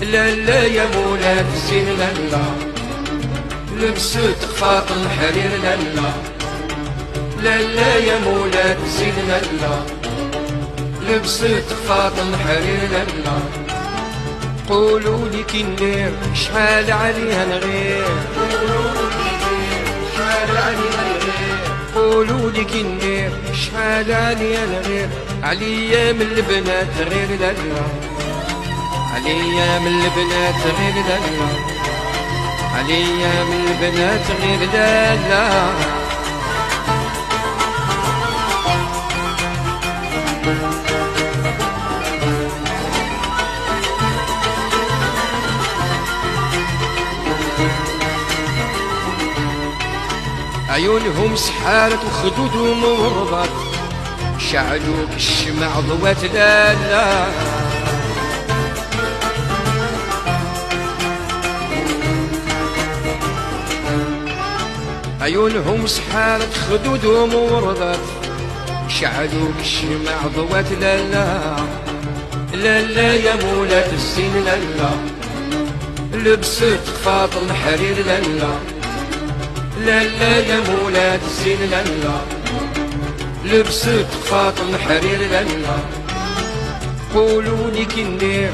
لا لا يا مولاة الزين لا لا، لبست خفاط الحرير لا لا، لا لا يا مولاة الزين لا لا، لبست خفاط الحرير لا لا. قولوا لي كنير شحال عليها نغير، شحال عليها نغير، قولوا لي كنير شحال عليها نغير، عليا من البنات غير لا لا، عليا من البنات غير لا لا، عليا من البنات غير لا لا. عيونهم سحارت وخدودهم ورضات، شعلوك الشمع ضوات لا لا. عيونهم سحارت خدودهم ورضات، شعلوك الشمع ضوات لا لا. لا لا يا مولاة الزين لا لا، لبست خفاط الحرير لا لا، لا لا يا مولاة الزين لا لا، لبست خفاط الحرير لا لا. قولوا لي كنير